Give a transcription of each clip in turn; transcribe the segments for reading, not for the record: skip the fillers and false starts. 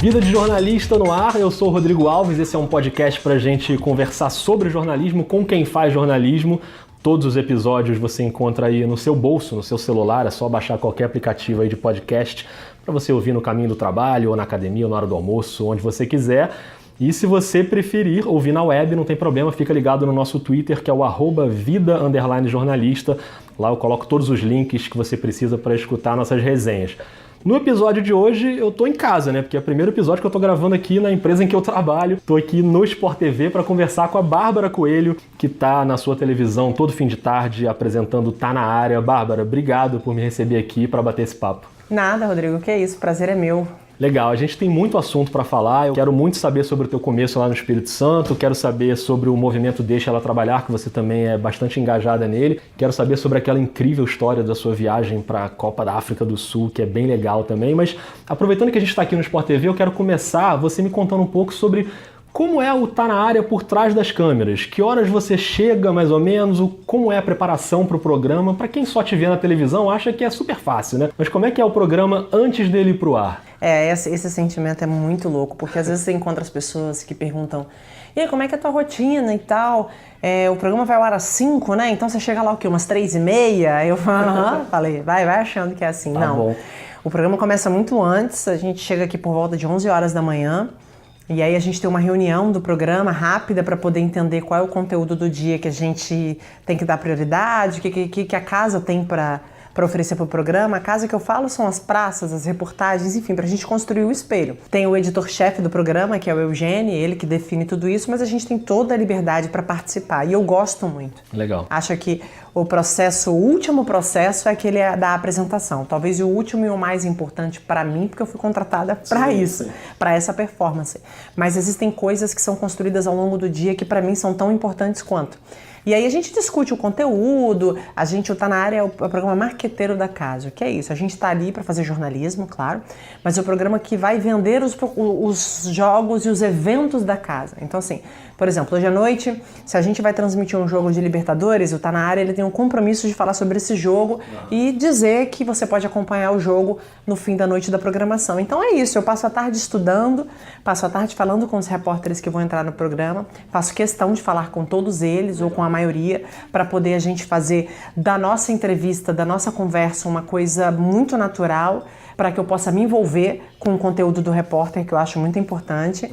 Vida de Jornalista no ar, eu sou o Rodrigo Alves, esse é um podcast pra gente conversar sobre jornalismo com quem faz jornalismo. Todos os episódios você encontra aí no seu bolso, no seu celular, é só baixar qualquer aplicativo aí de podcast para você ouvir no caminho do trabalho, ou na academia, ou na hora do almoço, onde você quiser. E se você preferir ouvir na web, não tem problema, fica ligado no nosso Twitter, que é o @vida_jornalista. Lá eu coloco todos os links que você precisa para escutar nossas resenhas. No episódio de hoje eu tô em casa, né? Porque é o primeiro episódio que eu tô gravando aqui na empresa em que eu trabalho. Tô aqui no Sport TV para conversar com a Bárbara Coelho, que tá na sua televisão todo fim de tarde apresentando Tá na Área. Bárbara, obrigado por me receber aqui para bater esse papo. Nada, Rodrigo, que é isso, o prazer é meu. Legal, a gente tem muito assunto para falar, eu quero muito saber sobre o teu começo lá no Espírito Santo, quero saber sobre o movimento Deixa Ela Trabalhar, que você também é bastante engajada nele, quero saber sobre aquela incrível história da sua viagem para a Copa da África do Sul, que é bem legal também, mas aproveitando que a gente está aqui no Sport TV, eu quero começar você me contando um pouco sobre como é o Tá na Área por trás das câmeras, que horas você chega mais ou menos, como é a preparação para o programa, para quem só te vê na televisão acha que é super fácil, né? Mas como é que é o programa antes dele ir pro ar? Esse sentimento é muito louco, porque às vezes você encontra as pessoas que perguntam: e aí, como é que é a tua rotina e tal? O programa vai ao ar às 5, né? Então você chega lá o quê? Umas 3h30? Eu falei, vai achando que é assim. Tá Não, bom. O programa começa muito antes, a gente chega aqui por volta de 11 horas da manhã, e aí a gente tem uma reunião do programa rápida para poder entender qual é o conteúdo do dia que a gente tem que dar prioridade, o que a casa tem para oferecer para o programa. A casa que eu falo são as praças, as reportagens, enfim, para a gente construir o espelho. Tem o editor-chefe do programa, que é o Eugênio, ele que define tudo isso, mas a gente tem toda a liberdade para participar, e eu gosto muito. Legal. Acho que o último processo é aquele da apresentação, talvez o último e o mais importante para mim, porque eu fui contratada para isso, para essa performance. Mas existem coisas que são construídas ao longo do dia que para mim são tão importantes quanto. E aí a gente discute o conteúdo, o Tá na Área é o programa marqueteiro da casa. O que é isso? A gente está ali para fazer jornalismo, claro, mas é o programa que vai vender os jogos e os eventos da casa. Então assim, por exemplo, hoje à noite, se a gente vai transmitir um jogo de Libertadores, o Tá na Área ele tem um compromisso de falar sobre esse jogo e dizer que você pode acompanhar o jogo no fim da noite da programação. Então é isso, eu passo a tarde estudando, passo a tarde falando com os repórteres que vão entrar no programa, faço questão de falar com todos eles ou com a maioria, para poder a gente fazer da nossa entrevista, da nossa conversa, uma coisa muito natural, para que eu possa me envolver com o conteúdo do repórter, que eu acho muito importante.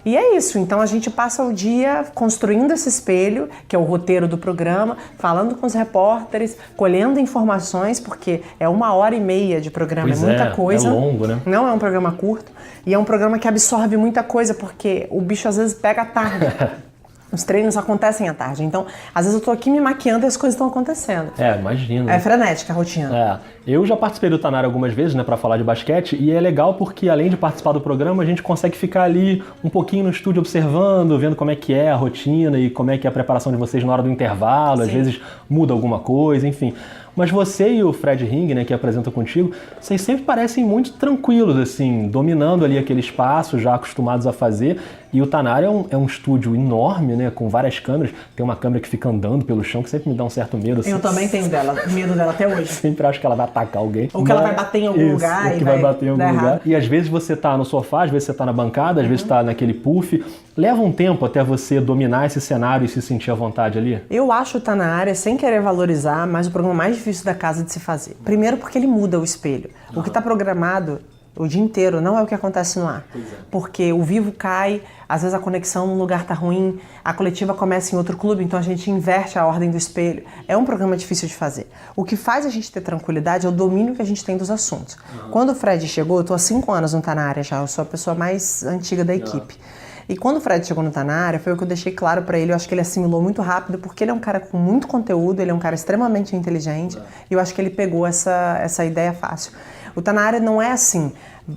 E é isso, então a gente passa o dia construindo esse espelho, que é o roteiro do programa, falando com os repórteres, colhendo informações, porque é 1h30 de programa, Pois é muita coisa. É longo, né? Não é um programa curto, e é um programa que absorve muita coisa, porque o bicho às vezes pega à tarde. Os treinos acontecem à tarde, então às vezes eu tô aqui me maquiando e as coisas estão acontecendo. Imagino. É frenética a rotina. Eu já participei do Tá na Área algumas vezes, né, para falar de basquete, e é legal porque além de participar do programa, a gente consegue ficar ali um pouquinho no estúdio observando, vendo como é que é a rotina e como é que é a preparação de vocês na hora do intervalo, às vezes muda alguma coisa, enfim. Mas você e o Fred Ring, né, que apresenta contigo, vocês sempre parecem muito tranquilos, assim, dominando ali aquele espaço, já acostumados a fazer. E o Tá na Área é um estúdio enorme, né, com várias câmeras. Tem uma câmera que fica andando pelo chão, que sempre me dá um certo medo. Assim. Eu também tenho medo dela até hoje. Sempre acho que ela vai atacar alguém. Ou que ela vai bater em algum lugar. Ou que vai bater em algum lugar. E às vezes você tá no sofá, às vezes você tá na bancada, às vezes tá naquele puff. Leva um tempo até você dominar esse cenário e se sentir à vontade ali? Eu acho o Tá na Área, sem querer valorizar, mas o programa mais difícil da casa de se fazer. Primeiro porque ele muda o espelho. O que tá programado o dia inteiro não é o que acontece no ar. Porque o vivo cai, às vezes a conexão num lugar tá ruim, a coletiva começa em outro clube, então a gente inverte a ordem do espelho. É um programa difícil de fazer. O que faz a gente ter tranquilidade é o domínio que a gente tem dos assuntos. Quando o Fred chegou, eu tô há 5 anos no Tá na Área já, eu sou a pessoa mais antiga da equipe. E quando o Fred chegou no Tá na Área, foi o que eu deixei claro pra ele, eu acho que ele assimilou muito rápido, porque ele é um cara com muito conteúdo, ele é um cara extremamente inteligente, e eu acho que ele pegou essa ideia fácil. O Tá na Área não é assim,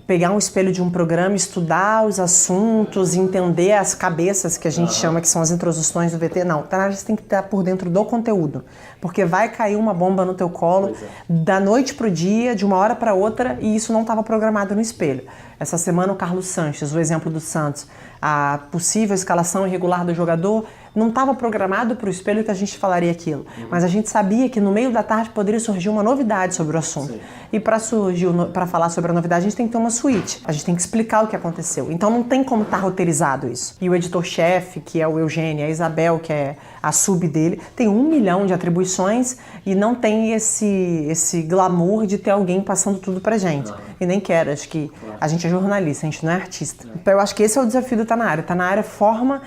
pegar um espelho de um programa, estudar os assuntos, entender as cabeças que a gente chama, que são as introduções do VT. Não, o Tá na Área você tem que estar por dentro do conteúdo, porque vai cair uma bomba no teu colo da noite pro dia, de uma hora para outra, e isso não estava programado no espelho. Essa semana o Carlos Sanches, o exemplo do Santos, a possível escalação irregular do jogador, Não estava programado para o espelho que a gente falaria aquilo, mas a gente sabia que no meio da tarde poderia surgir uma novidade sobre o assunto. Sim. E para falar sobre a novidade, a gente tem que ter uma suíte. A gente tem que explicar o que aconteceu. Então não tem como estar roteirizado isso. E o editor-chefe, que é o Eugênio, a Isabel, que é a sub dele, tem 1 milhão de atribuições e não tem esse glamour de ter alguém passando tudo pra gente. E nem quero, acho que a gente é jornalista, a gente não é artista. Então eu acho que esse é o desafio do Tá Na Área. Tá Na Área forma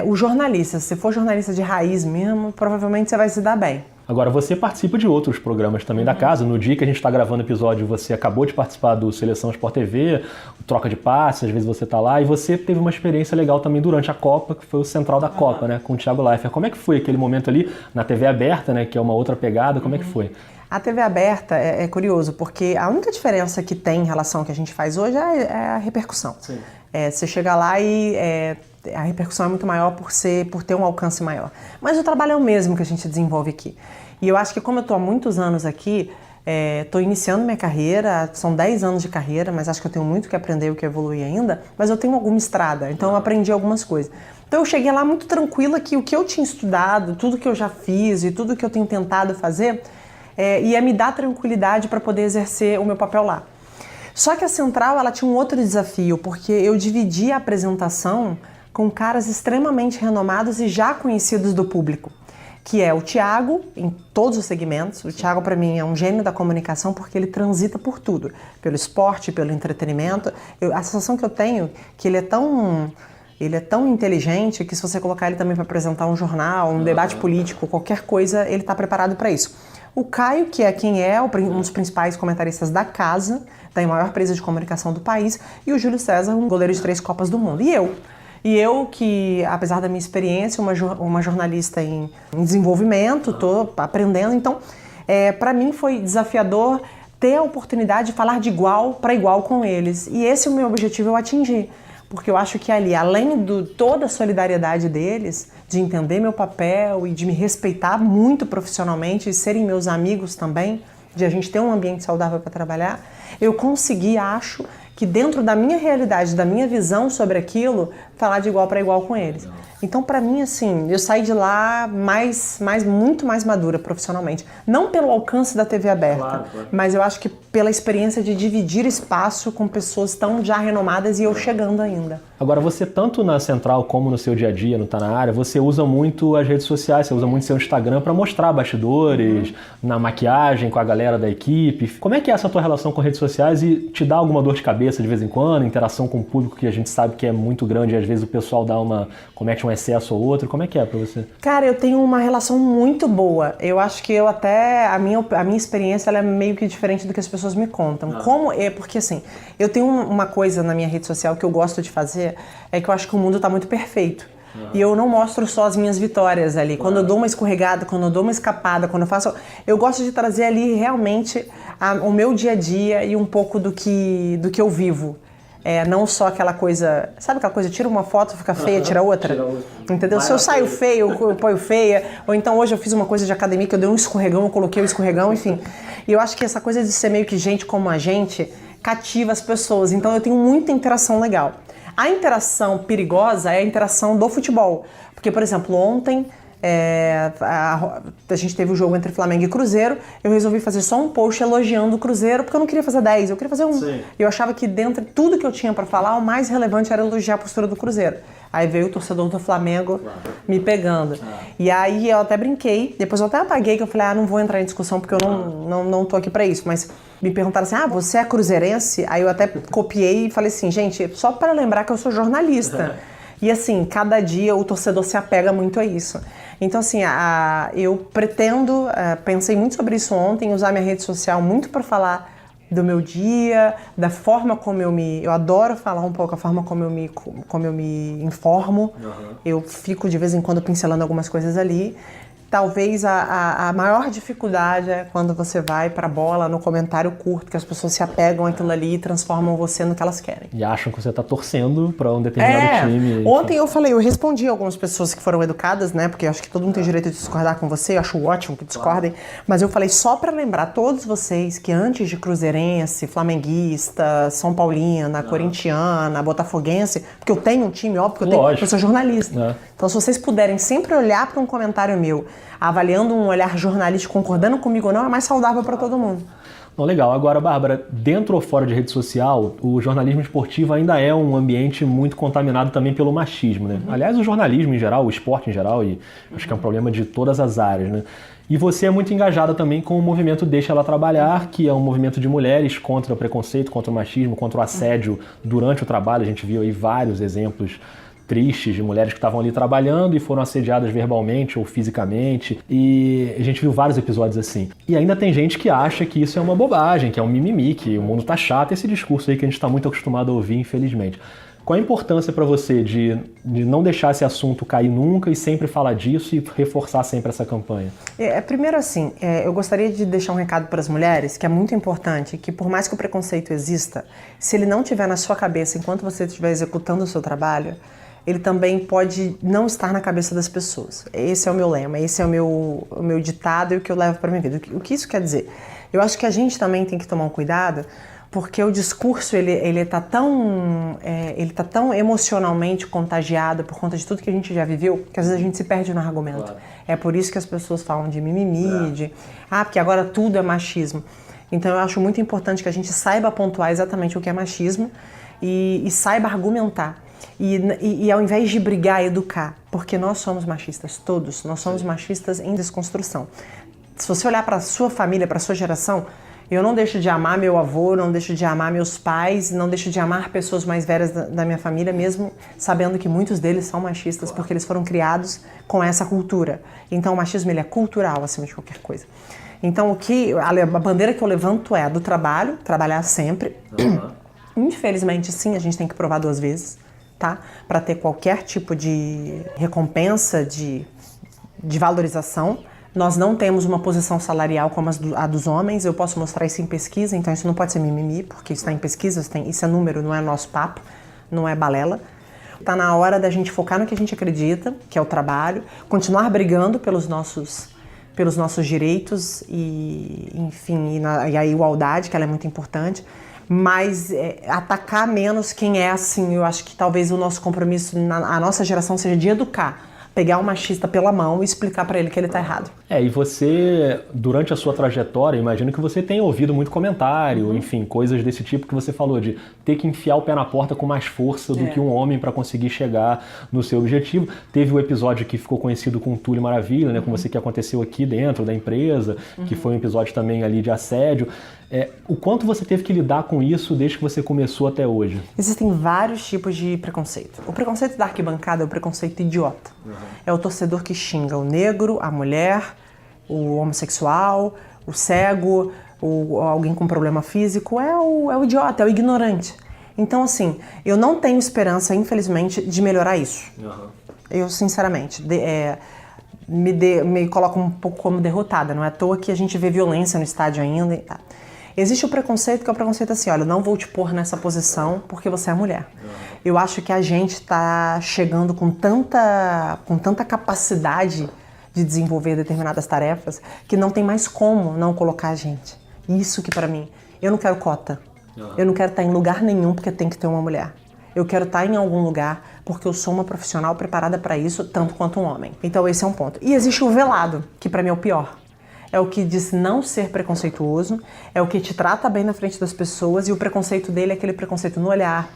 o jornalista. Se você for jornalista de raiz mesmo, provavelmente você vai se dar bem. Agora, você participa de outros programas também da casa. No dia que a gente está gravando o episódio, você acabou de participar do Seleção Sport TV, o Troca de Passes, às vezes você está lá, e você teve uma experiência legal também durante a Copa, que foi o Central da Copa, né, com o Thiago Leifert. Como é que foi aquele momento ali na TV aberta, né, que é uma outra pegada, como é que foi? A TV aberta é curioso, porque a única diferença que tem em relação ao que a gente faz hoje é a repercussão. Sim. Você chega lá e a repercussão é muito maior por ter um alcance maior. Mas o trabalho é o mesmo que a gente desenvolve aqui. E eu acho que como eu estou há muitos anos aqui, estou iniciando minha carreira, são 10 anos de carreira, mas acho que eu tenho muito que aprender e que evoluir ainda, mas eu tenho alguma estrada, então eu aprendi algumas coisas. Então eu cheguei lá muito tranquila que o que eu tinha estudado, tudo que eu já fiz e tudo que eu tenho tentado fazer, ia me dar tranquilidade para poder exercer o meu papel lá. Só que a Central, ela tinha um outro desafio, porque eu dividi a apresentação com caras extremamente renomados e já conhecidos do público, que é o Thiago, em todos os segmentos. O Thiago, para mim, é um gênio da comunicação porque ele transita por tudo, pelo esporte, pelo entretenimento. A sensação que eu tenho é que ele é tão inteligente que se você colocar ele também para apresentar um jornal, um debate político, qualquer coisa, ele está preparado para isso. O Caio, que é quem é um dos principais comentaristas da casa, da maior empresa de comunicação do país, e o Júlio César, um goleiro de 3 Copas do Mundo. E eu que, apesar da minha experiência, uma jornalista em desenvolvimento, estou aprendendo, então, para mim foi desafiador ter a oportunidade de falar de igual para igual com eles. E esse é o meu objetivo, eu atingir. Porque eu acho que ali, além de toda a solidariedade deles, de entender meu papel e de me respeitar muito profissionalmente e serem meus amigos também, de a gente ter um ambiente saudável para trabalhar, eu consegui, acho, que dentro da minha realidade, da minha visão sobre aquilo, falar de igual para igual com eles. Então, para mim, assim, eu saí de lá muito mais madura profissionalmente. Não pelo alcance da TV aberta, claro. Mas eu acho que pela experiência de dividir espaço com pessoas tão já renomadas e eu chegando ainda. Agora, você tanto na Central como no seu dia a dia, no Tá Na Área, você usa muito as redes sociais, você usa muito seu Instagram para mostrar bastidores, na maquiagem com a galera da equipe. Como é que é essa tua relação com redes sociais e te dá alguma dor de cabeça de vez em quando, interação com o público que a gente sabe que é muito grande e às vezes o pessoal comete um excesso ou outro? Como é que é pra você? Cara, eu tenho uma relação muito boa. Eu acho que a minha experiência ela é meio que diferente do que as pessoas me contam. Porque assim, eu tenho uma coisa na minha rede social que eu gosto de fazer, é que eu acho que o mundo tá muito perfeito. E eu não mostro só as minhas vitórias ali. Quando eu dou uma escorregada, quando eu dou uma escapada, quando eu faço... Eu gosto de trazer ali realmente o meu dia a dia e um pouco do que eu vivo. Não só aquela coisa... Sabe aquela coisa, tira uma foto, fica feia, tira outra? Entendeu? Se eu saio feio, eu ponho feia. Ou então hoje eu fiz uma coisa de academia que eu dei um escorregão, eu coloquei o escorregão, enfim. E eu acho que essa coisa de ser meio que gente como a gente cativa as pessoas. Então eu tenho muita interação legal. A interação perigosa é a interação do futebol. Porque, por exemplo, ontem a gente teve o jogo entre Flamengo e Cruzeiro, eu resolvi fazer só um post elogiando o Cruzeiro, porque eu não queria fazer 10, eu queria fazer 1. Sim. Eu achava que dentro de tudo que eu tinha para falar, o mais relevante era elogiar a postura do Cruzeiro. Aí veio o torcedor do Flamengo me pegando. E aí eu até brinquei, depois eu até apaguei, que eu falei, não vou entrar em discussão porque eu não tô aqui para isso, mas me perguntaram assim, você é cruzeirense? Aí eu até copiei e falei assim, gente, só para lembrar que eu sou jornalista. E assim, cada dia o torcedor se apega muito a isso. Então assim, eu pretendo, pensei muito sobre isso ontem, usar minha rede social muito para falar do meu dia, da forma como eu adoro falar um pouco a forma como eu me informo. Eu fico de vez em quando pincelando algumas coisas ali. talvez a maior dificuldade é quando você vai pra bola no comentário curto, que as pessoas se apegam àquilo ali e transformam você no que elas querem. E acham que você tá torcendo pra um determinado time. Ontem eu respondi algumas pessoas que foram educadas, né? Porque eu acho que todo mundo tem direito de discordar com você, eu acho ótimo que discordem, mas eu falei só pra lembrar todos vocês que antes de cruzeirense, flamenguista, São Paulina, corintiana, botafoguense, porque eu tenho um time, óbvio que eu sou jornalista. Então se vocês puderem sempre olhar pra um comentário meu, avaliando um olhar jornalístico, concordando comigo ou não, é mais saudável pra todo mundo. Não, legal. Agora, Bárbara, dentro ou fora de rede social, o jornalismo esportivo ainda é um ambiente muito contaminado também pelo machismo, né? Aliás, o jornalismo em geral, o esporte em geral, e acho que é um problema de todas as áreas, né? E você é muito engajada também com o movimento Deixa Ela Trabalhar, que é um movimento de mulheres contra o preconceito, contra o machismo, contra o assédio durante o trabalho. A gente viu aí vários exemplos tristes de mulheres que estavam ali trabalhando e foram assediadas verbalmente ou fisicamente, e a gente viu vários episódios assim. E ainda tem gente que acha que isso é uma bobagem, que é um mimimi, que o mundo tá chato, esse discurso aí que a gente tá muito acostumado a ouvir, infelizmente. Qual a importância para você de não deixar esse assunto cair nunca e sempre falar disso e reforçar sempre essa campanha? Primeiro assim, eu gostaria de deixar um recado para as mulheres, que é muito importante, que por mais que o preconceito exista, se ele não estiver na sua cabeça enquanto você estiver executando o seu trabalho, ele também pode não estar na cabeça das pessoas. Esse é o meu lema, esse é o meu ditado e o que eu levo para minha vida. O que isso quer dizer? Eu acho que a gente também tem que tomar um cuidado, porque o discurso ele tá tão emocionalmente contagiado por conta de tudo que a gente já viveu, que às vezes a gente se perde no argumento. Claro. É por isso que as pessoas falam de mimimi, porque agora tudo é machismo. Então eu acho muito importante que a gente saiba pontuar exatamente o que é machismo e saiba argumentar. E ao invés de brigar, educar, porque nós somos machistas, todos, nós somos machistas em desconstrução. Se você olhar para a sua família, para a sua geração, eu não deixo de amar meu avô, não deixo de amar meus pais, não deixo de amar pessoas mais velhas da minha família, mesmo sabendo que muitos deles são machistas, porque eles foram criados com essa cultura. Então o machismo ele é cultural acima de qualquer coisa. Então a bandeira que eu levanto é a do trabalho, trabalhar sempre. Infelizmente sim, a gente tem que provar 2 vezes. Tá? Para ter qualquer tipo de recompensa, de valorização. Nós não temos uma posição salarial como a dos homens, eu posso mostrar isso em pesquisa, então isso não pode ser mimimi, porque isso está em pesquisa, isso é número, não é nosso papo, não é balela. Está na hora da gente focar no que a gente acredita, que é o trabalho, continuar brigando pelos nossos direitos e, enfim, e a igualdade, que ela é muito importante. Mas atacar menos quem é assim, eu acho que talvez o nosso compromisso, a nossa geração, seja de educar, pegar o machista pela mão e explicar pra ele que ele tá errado. E você, durante a sua trajetória, imagino que você tenha ouvido muito comentário, enfim, coisas desse tipo que você falou, de ter que enfiar o pé na porta com mais força do que um homem para conseguir chegar no seu objetivo. Teve o episódio que ficou conhecido com Túlio Maravilha, né, com você, que aconteceu aqui dentro da empresa, que foi um episódio também ali de assédio. O quanto você teve que lidar com isso desde que você começou até hoje? Existem vários tipos de preconceito. O preconceito da arquibancada é o preconceito idiota. É o torcedor que xinga o negro, a mulher, o homossexual, o cego, alguém com problema físico. É o idiota, é o ignorante. Então, assim, eu não tenho esperança, infelizmente, de melhorar isso. Eu, sinceramente, me coloco um pouco como derrotada. Não é à toa que a gente vê violência no estádio ainda. Existe o preconceito, que é o preconceito assim, olha, não vou te pôr nessa posição porque você é mulher. Eu acho que a gente está chegando com tanta capacidade de desenvolver determinadas tarefas que não tem mais como não colocar a gente. Isso que pra mim, eu não quero cota. Eu não quero estar em lugar nenhum porque tem que ter uma mulher. Eu quero estar em algum lugar porque eu sou uma profissional preparada para isso, tanto quanto um homem. Então esse é um ponto. E existe o velado, que pra mim é o pior. É o que diz não ser preconceituoso, é o que te trata bem na frente das pessoas, e o preconceito dele é aquele preconceito no olhar,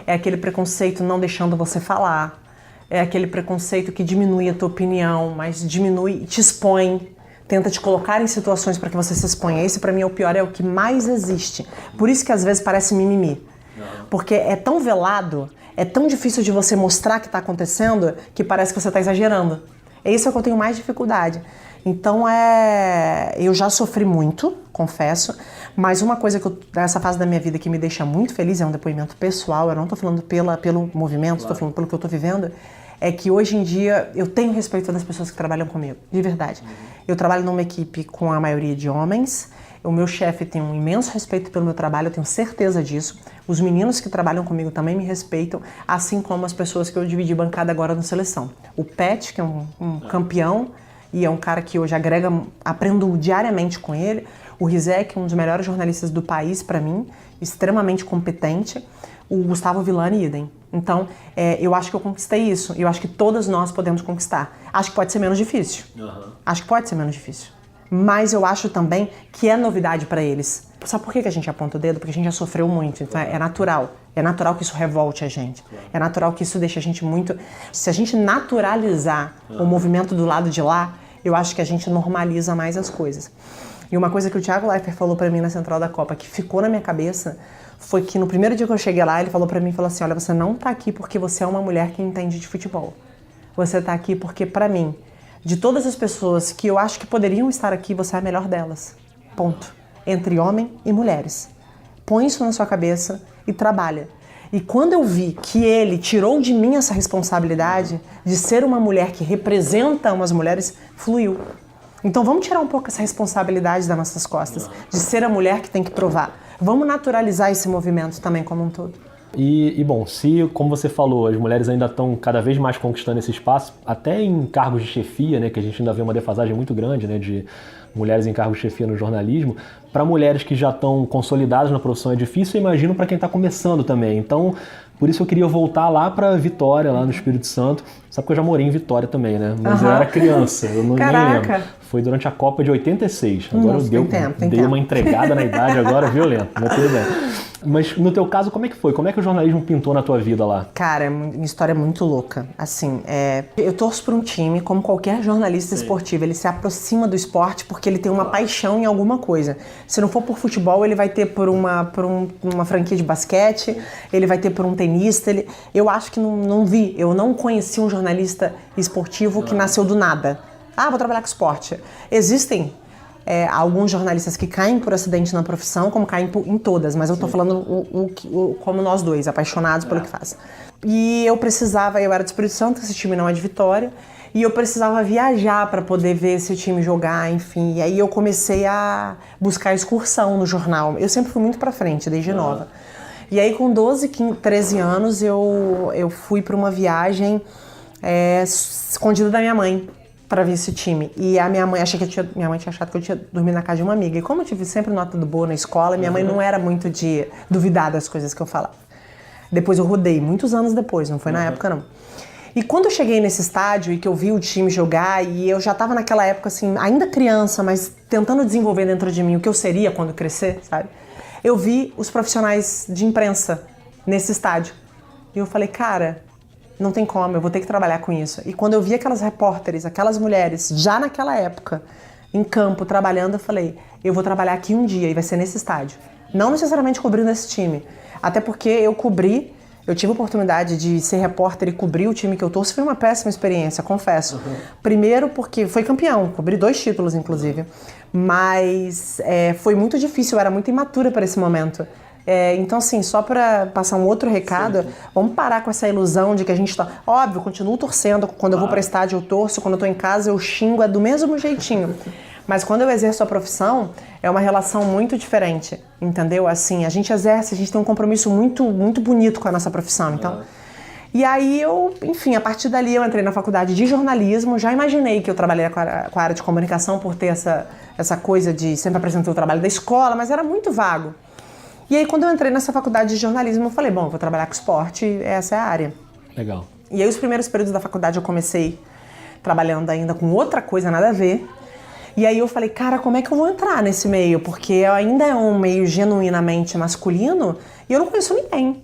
é aquele preconceito não deixando você falar, é aquele preconceito que diminui a tua opinião, mas diminui e te expõe, tenta te colocar em situações para que você se exponha. Esse pra mim é o pior, é o que mais existe. Por isso que às vezes parece mimimi, porque é tão velado, é tão difícil de você mostrar que está acontecendo, que parece que você está exagerando. É isso que eu tenho mais dificuldade. Então eu já sofri muito, confesso, mas uma coisa nessa fase da minha vida que me deixa muito feliz, é um depoimento pessoal, eu não estou falando pelo movimento, estou falando pelo que eu estou vivendo, é que hoje em dia eu tenho respeito das pessoas que trabalham comigo, de verdade. Eu trabalho numa equipe com a maioria de homens, o meu chefe tem um imenso respeito pelo meu trabalho, eu tenho certeza disso. Os meninos que trabalham comigo também me respeitam, assim como as pessoas que eu dividi bancada agora no Seleção. O Pet, que é um campeão e é um cara que hoje aprendo diariamente com ele. O Rizek, um dos melhores jornalistas do país para mim, extremamente competente. O Gustavo Villani, idem. Então, eu acho que eu conquistei isso. E eu acho que todas nós podemos conquistar. Acho que pode ser menos difícil. Acho que pode ser menos difícil. Mas eu acho também que é novidade para eles. Sabe por que a gente aponta o dedo? Porque a gente já sofreu muito. Então, é natural. É natural que isso revolte a gente. É natural que isso deixe a gente muito... Se a gente naturalizar o movimento do lado de lá, eu acho que a gente normaliza mais as coisas. E uma coisa que o Thiago Leifert falou para mim na Central da Copa, que ficou na minha cabeça, foi que no primeiro dia que eu cheguei lá, ele falou para mim, falou assim, olha, você não tá aqui porque você é uma mulher que entende de futebol. Você tá aqui porque, para mim, de todas as pessoas que eu acho que poderiam estar aqui, você é a melhor delas. Ponto. Entre homem e mulheres. Põe isso na sua cabeça e trabalha. E quando eu vi que ele tirou de mim essa responsabilidade de ser uma mulher que representa umas mulheres, fluiu. Então vamos tirar um pouco essa responsabilidade das nossas costas, de ser a mulher que tem que provar. Vamos naturalizar esse movimento também como um todo. E bom, se, como você falou, as mulheres ainda estão cada vez mais conquistando esse espaço, até em cargos de chefia, né, que a gente ainda vê uma defasagem muito grande, né, de mulheres em cargos de chefia no jornalismo, para mulheres que já estão consolidadas na profissão é difícil, eu imagino para quem está começando também. Então, por isso eu queria voltar lá para Vitória, lá no Espírito Santo. Sabe que eu já morei em Vitória também, né? Mas eu era criança, eu nem lembro. Foi durante a Copa de 86. Agora eu dei uma entregada na idade agora violenta, mas tudo bem. Mas no teu caso, como é que foi? Como é que o jornalismo pintou na tua vida lá? Cara, é uma história muito louca. Assim, eu torço por um time, como qualquer jornalista esportivo, ele se aproxima do esporte porque ele tem uma paixão em alguma coisa. Se não for por futebol, ele vai ter por uma franquia de basquete, ele vai ter por um tenista. Eu acho que eu não conheci um jornalista esportivo que nasceu do nada. Ah, vou trabalhar com esporte. Existem alguns jornalistas que caem por acidente na profissão, como caem em todas, mas eu tô falando como nós dois, apaixonados pelo que faz. E eu era do Espírito Santo, esse time não é de Vitória, e eu precisava viajar para poder ver esse time jogar, enfim. E aí eu comecei a buscar excursão no jornal. Eu sempre fui muito pra frente, desde nova. E aí com 12, 13 anos eu fui para uma viagem escondida da minha mãe, para ver esse time. E a minha mãe minha mãe tinha achado que eu tinha dormido na casa de uma amiga. E como eu tive sempre nota boa na escola, minha mãe não era muito de duvidar das coisas que eu falava. Depois eu rodei, muitos anos depois, não foi na época não. E quando eu cheguei nesse estádio e que eu vi o time jogar, e eu já estava naquela época assim, ainda criança, mas tentando desenvolver dentro de mim o que eu seria quando crescer, sabe? Eu vi os profissionais de imprensa nesse estádio. E eu falei, cara, não tem como, eu vou ter que trabalhar com isso. E quando eu vi aquelas repórteres, aquelas mulheres, já naquela época, em campo, trabalhando, eu falei, eu vou trabalhar aqui um dia e vai ser nesse estádio. Não necessariamente cobrindo esse time. Até porque eu tive a oportunidade de ser repórter e cobrir o time que eu torço, foi uma péssima experiência, confesso. Primeiro porque foi campeão, cobri 2 títulos, inclusive. Mas foi muito difícil, eu era muito imatura para esse momento. Então, assim, só para passar um outro recado, vamos parar com essa ilusão de que a gente tá... Óbvio, eu continuo torcendo, quando eu vou para estádio eu torço, quando eu tô em casa eu xingo, é do mesmo jeitinho. Mas quando eu exerço a profissão, é uma relação muito diferente, entendeu? Assim, a gente tem um compromisso muito, muito bonito com a nossa profissão, então... E aí enfim, a partir dali eu entrei na faculdade de jornalismo, já imaginei que eu trabalharia com a área de comunicação por ter essa coisa de sempre apresentar o trabalho da escola, mas era muito vago. E aí, quando eu entrei nessa faculdade de jornalismo, eu falei, bom, eu vou trabalhar com esporte, essa é a área. Legal. E aí, os primeiros períodos da faculdade, eu comecei trabalhando ainda com outra coisa, nada a ver. E aí, eu falei, cara, como é que eu vou entrar nesse meio? Porque ainda é um meio genuinamente masculino e eu não conheço ninguém.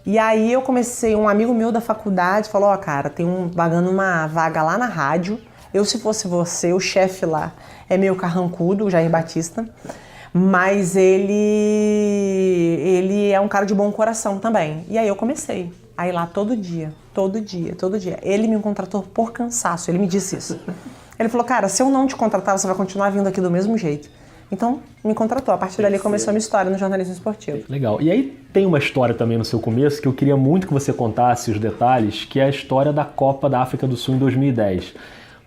E aí, um amigo meu da faculdade falou, cara, pagando uma vaga lá na rádio. Se fosse você, o chefe lá é meio carrancudo, o Jair Batista. Mas ele é um cara de bom coração também. E aí eu comecei a ir lá todo dia. Ele me contratou por cansaço, ele me disse isso. Ele falou, cara, se eu não te contratar, você vai continuar vindo aqui do mesmo jeito. Então, me contratou. A partir dali começou a minha história no jornalismo esportivo. Legal. E aí tem uma história também no seu começo que eu queria muito que você contasse os detalhes, que é a história da Copa da África do Sul em 2010.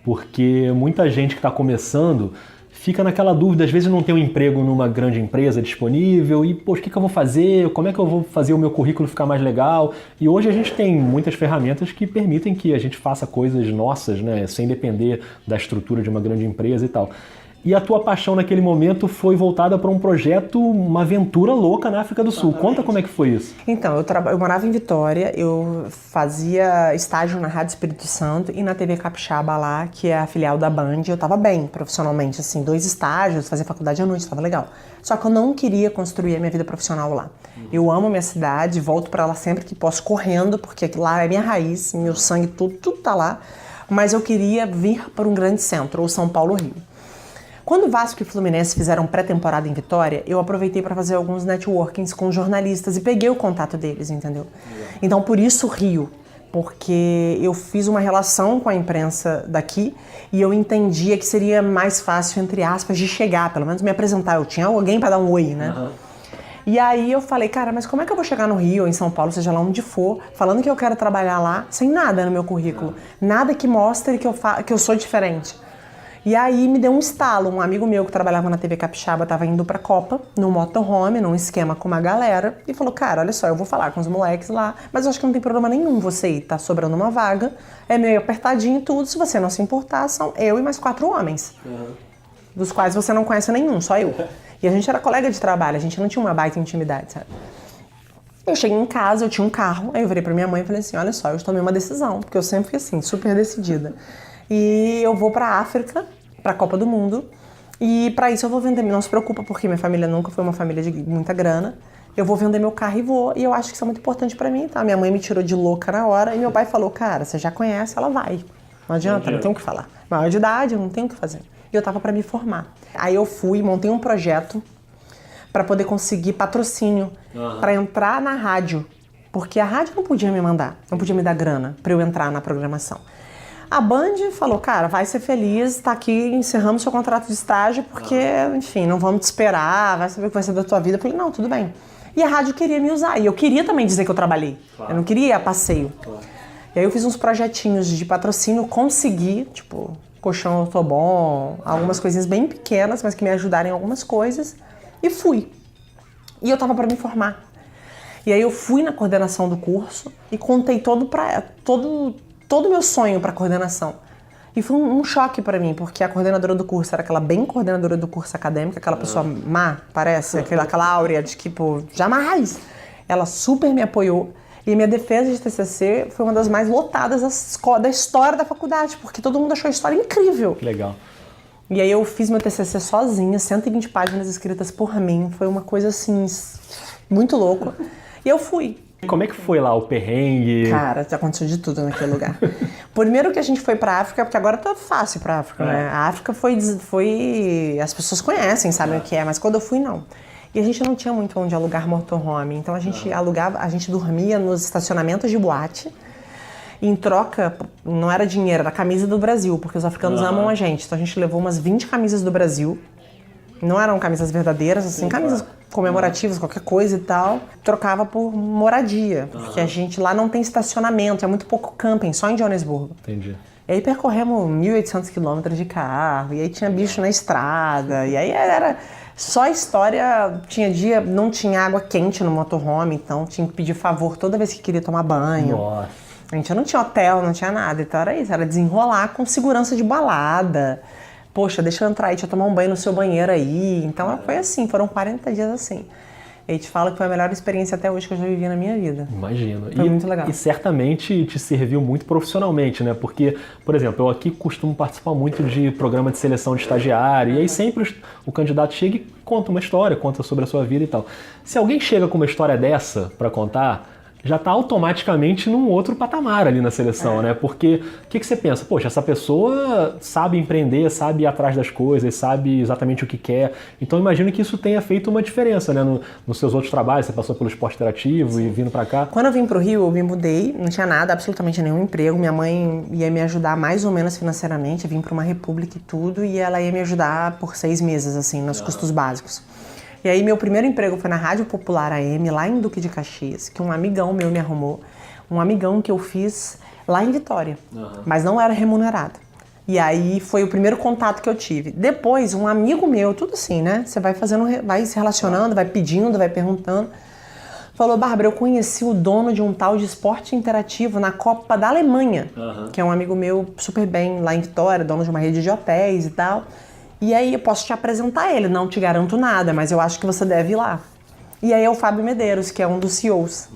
Porque muita gente que está começando fica naquela dúvida, às vezes não tem um emprego numa grande empresa disponível e, poxa, o que eu vou fazer? Como é que eu vou fazer o meu currículo ficar mais legal? E hoje a gente tem muitas ferramentas que permitem que a gente faça coisas nossas, né, sem depender da estrutura de uma grande empresa e tal. E a tua paixão naquele momento foi voltada para um projeto, uma aventura louca na África do Sul. Conta como é que foi isso. Então, eu morava em Vitória, eu fazia estágio na Rádio Espírito Santo e na TV Capixaba lá, que é a filial da Band. Eu tava bem profissionalmente, assim, 2 estágios, fazia faculdade à noite, tava legal. Só que eu não queria construir a minha vida profissional lá. Eu amo minha cidade, volto para lá sempre que posso, correndo, porque lá é minha raiz, meu sangue, tudo tá lá. Mas eu queria vir para um grande centro, ou São Paulo ou Rio. Quando o Vasco e o Fluminense fizeram pré-temporada em Vitória, eu aproveitei para fazer alguns networkings com jornalistas e peguei o contato deles, entendeu? Então, por isso Rio, porque eu fiz uma relação com a imprensa daqui e eu entendia que seria mais fácil, entre aspas, de chegar, pelo menos me apresentar. Eu tinha alguém para dar um oi, né? Uhum. E aí eu falei, cara, mas como é que eu vou chegar no Rio ou em São Paulo, seja lá onde for, falando que eu quero trabalhar lá, sem nada no meu currículo, nada que mostre que eu sou diferente. E aí me deu um estalo, um amigo meu que trabalhava na TV Capixaba estava indo pra Copa, no motorhome, num esquema com uma galera, e falou, cara, olha só, eu vou falar com os moleques lá, mas eu acho que não tem problema nenhum você ir, tá sobrando uma vaga, é meio apertadinho e tudo, se você não se importar, são eu e mais 4 homens, dos quais você não conhece nenhum, só eu. E a gente era colega de trabalho, a gente não tinha uma baita intimidade, sabe? Eu cheguei em casa, eu tinha um carro, aí eu virei pra minha mãe e falei assim, olha só, eu tomei uma decisão, porque eu sempre fui assim, super decidida. E eu vou pra África, pra Copa do Mundo, e pra isso eu vou vender, não se preocupa, porque minha família nunca foi uma família de muita grana, eu vou vender meu carro e vou, e eu acho que isso é muito importante pra mim, tá? Minha mãe me tirou de louca na hora, e meu pai falou, cara, você já conhece, ela vai, não adianta, não tem o que falar. Maior de idade, eu não tenho o que fazer. E eu tava pra me formar. Aí eu fui, montei um projeto pra poder conseguir patrocínio, pra entrar na rádio, porque a rádio não podia me mandar, não podia me dar grana pra eu entrar na programação. A Band falou, cara, vai ser feliz, tá aqui, encerramos seu contrato de estágio, porque, enfim, não vamos te esperar, vai saber o que vai ser da tua vida. Eu falei, não, tudo bem. E a rádio queria me usar, e eu queria também dizer que eu trabalhei, eu não queria ir a passeio. E aí eu fiz uns projetinhos de patrocínio, consegui, tipo, colchão autobom, algumas coisinhas bem pequenas, mas que me ajudaram em algumas coisas, e fui. E eu tava pra me formar. E aí eu fui na coordenação do curso e contei todo o meu sonho para coordenação. E foi um choque para mim, porque a coordenadora do curso era aquela bem coordenadora do curso acadêmico, aquela pessoa má, parece, aquela áurea de tipo, jamais! Ela super me apoiou. E minha defesa de TCC foi uma das mais lotadas da história da faculdade, porque todo mundo achou a história incrível. Legal. E aí eu fiz meu TCC sozinha, 120 páginas escritas por mim. Foi uma coisa assim, muito louca. E eu fui. Como é que foi lá o perrengue? Cara, aconteceu de tudo naquele lugar. Primeiro que a gente foi pra África, porque agora tá fácil pra África, né? A África foi... As pessoas conhecem, sabem o que é, mas quando eu fui, não. E a gente não tinha muito onde alugar motorhome, então a gente alugava, a gente dormia nos estacionamentos de boate. Em troca, não era dinheiro, era camisa do Brasil, porque os africanos amam a gente. Então a gente levou umas 20 camisas do Brasil. Não eram camisas verdadeiras, assim, camisas comemorativas, qualquer coisa e tal. Trocava por moradia, porque a gente lá não tem estacionamento, é muito pouco camping, só em Joanesburgo. Entendi. E aí percorremos 1.800 quilômetros de carro, e aí tinha bicho na estrada, e aí era só história. Tinha dia, não tinha água quente no motorhome, então tinha que pedir favor toda vez que queria tomar banho. Nossa. A gente não tinha hotel, não tinha nada, então era isso, era desenrolar com segurança de balada. Poxa, deixa eu entrar aí, deixa eu tomar um banho no seu banheiro aí. Então foi assim, foram 40 dias assim. E te falo que foi a melhor experiência até hoje que eu já vivi na minha vida. Imagino. Foi muito legal. E certamente te serviu muito profissionalmente, né? Porque, por exemplo, eu aqui costumo participar muito de programa de seleção de estagiário, e aí sempre o candidato chega e conta uma história, conta sobre a sua vida e tal. Se alguém chega com uma história dessa para contar, já está automaticamente num outro patamar ali na seleção, né? Porque o que você pensa? Poxa, essa pessoa sabe empreender, sabe ir atrás das coisas, sabe exatamente o que quer. Então imagino que isso tenha feito uma diferença, né? Nos seus outros trabalhos, você passou pelo esporte interativo e vindo para cá. Quando eu vim pro Rio, eu me mudei, não tinha nada, absolutamente nenhum emprego. Minha mãe ia me ajudar mais ou menos financeiramente, eu vim para uma república e tudo, e ela ia me ajudar por 6 meses, assim, nos custos básicos. E aí meu primeiro emprego foi na Rádio Popular AM, lá em Duque de Caxias, que um amigão meu me arrumou. Um amigão que eu fiz lá em Vitória, mas não era remunerado. E aí foi o primeiro contato que eu tive. Depois, um amigo meu, tudo assim, né? Você vai fazendo, vai se relacionando, vai pedindo, vai perguntando. Falou, Bárbara, eu conheci o dono de um tal de esporte interativo na Copa da Alemanha, que é um amigo meu super bem lá em Vitória, dono de uma rede de hotéis e tal. E aí eu posso te apresentar ele, não te garanto nada, mas eu acho que você deve ir lá. E aí é o Fábio Medeiros, que é um dos CEOs.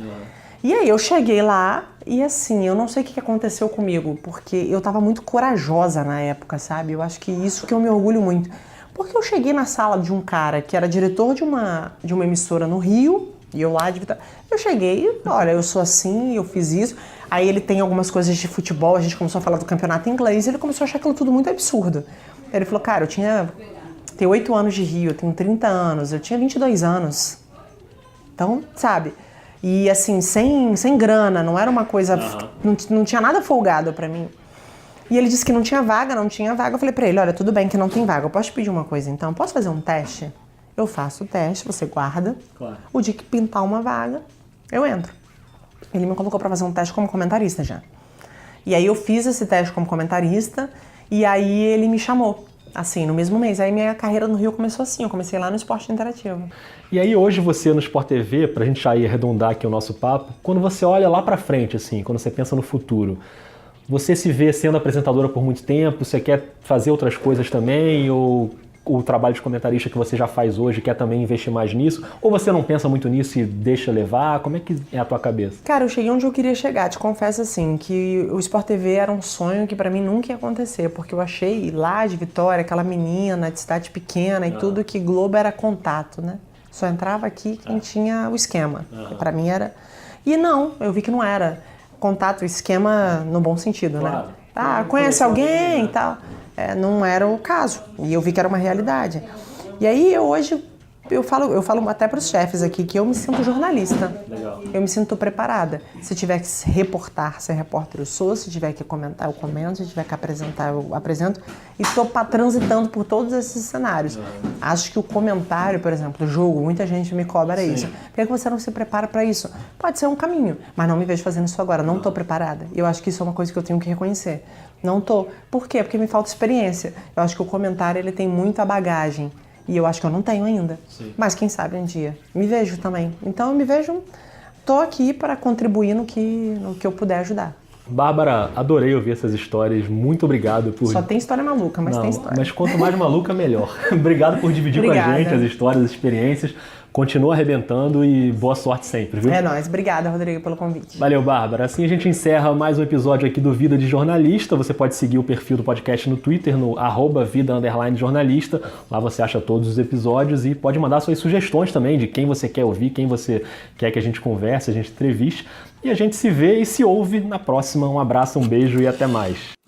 E aí eu cheguei lá e assim, eu não sei o que aconteceu comigo, porque eu tava muito corajosa na época, sabe? Eu acho que isso que eu me orgulho muito. Porque eu cheguei na sala de um cara que era diretor de uma emissora no Rio, e eu lá de Vitória. Eu cheguei, olha, eu sou assim, eu fiz isso. Aí ele tem algumas coisas de futebol, a gente começou a falar do campeonato inglês, e ele começou a achar aquilo tudo muito absurdo. Ele falou, cara, tenho 8 anos de Rio, eu tenho 30 anos, eu tinha 22 anos. Então, sabe? E assim, sem grana, não era uma coisa, não tinha nada folgado pra mim. E ele disse que não tinha vaga. Eu falei pra ele, olha, tudo bem que não tem vaga, eu posso te pedir uma coisa então? Posso fazer um teste? Eu faço o teste, você guarda. Claro. O dia que pintar uma vaga, eu entro. Ele me colocou pra fazer um teste como comentarista já. E aí eu fiz esse teste como comentarista. E aí ele me chamou, assim, no mesmo mês. Aí minha carreira no Rio começou assim, eu comecei lá no esporte interativo. E aí hoje você no Sport TV, pra gente aí arredondar aqui o nosso papo, quando você olha lá pra frente, assim, quando você pensa no futuro, você se vê sendo apresentadora por muito tempo, você quer fazer outras coisas também, ou o trabalho de comentarista que você já faz hoje quer também investir mais nisso? Ou você não pensa muito nisso e deixa levar? Como é que é a tua cabeça? Cara, eu cheguei onde eu queria chegar. Te confesso assim, que o Sport TV era um sonho que pra mim nunca ia acontecer, porque eu achei lá de Vitória, aquela menina de cidade pequena e tudo, que Globo era contato, né? Só entrava aqui quem tinha o esquema. Pra mim era... E não, eu vi que não era contato, esquema no bom sentido, claro, né? Ah, conhece alguém e tal. Não era o caso. E eu vi que era uma realidade. E aí, hoje, eu falo até para os chefes aqui que eu me sinto jornalista. Legal. Eu me sinto preparada. Se tiver que reportar, ser repórter, eu sou. Se tiver que comentar, eu comento. Se tiver que apresentar, eu apresento. E estou transitando por todos esses cenários. Acho que o comentário, por exemplo, o jogo, muita gente me cobra isso. Por que você não se prepara para isso? Pode ser um caminho, mas não me vejo fazendo isso agora. Não estou preparada. Eu acho que isso é uma coisa que eu tenho que reconhecer. Não tô. Por quê? Porque me falta experiência. Eu acho que o comentário ele tem muita bagagem. E eu acho que eu não tenho ainda. Sim. Mas quem sabe um dia. Me vejo também. Então eu me vejo... Tô aqui para contribuir no que eu puder ajudar. Bárbara, adorei ouvir essas histórias. Muito obrigado por... Só tem história maluca, mas tem história. Mas quanto mais maluca, melhor. Obrigado por dividir com a gente as histórias, as experiências. Continua arrebentando e boa sorte sempre, viu? É nóis. Obrigada, Rodrigo, pelo convite. Valeu, Bárbara. Assim a gente encerra mais um episódio aqui do Vida de Jornalista. Você pode seguir o perfil do podcast no Twitter, no @vida_jornalista. Lá você acha todos os episódios e pode mandar suas sugestões também de quem você quer ouvir, quem você quer que a gente converse, a gente entreviste. E a gente se vê e se ouve na próxima. Um abraço, um beijo e até mais.